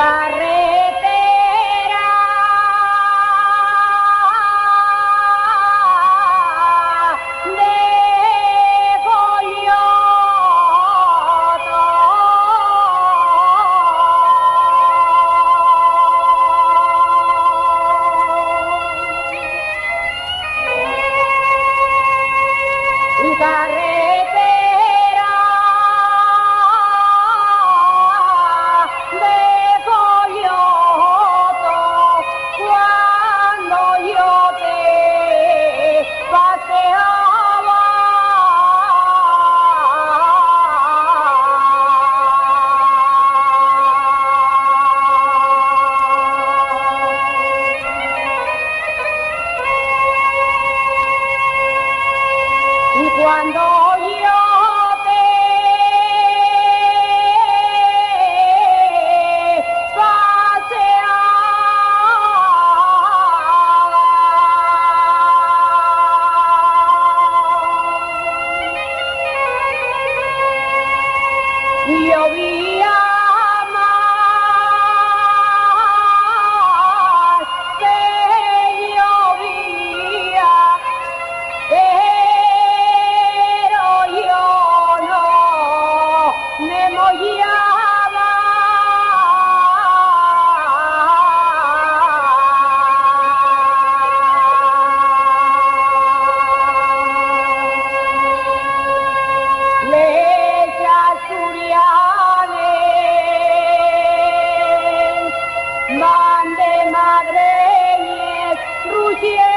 carretera de Colloto. Y carretera de Colloto, cuando yo te paseaba, y cuando yo te paseaba, llovía más que llovía, pero yo no me mollaba. Les asturianes van de madreñes, rugiendo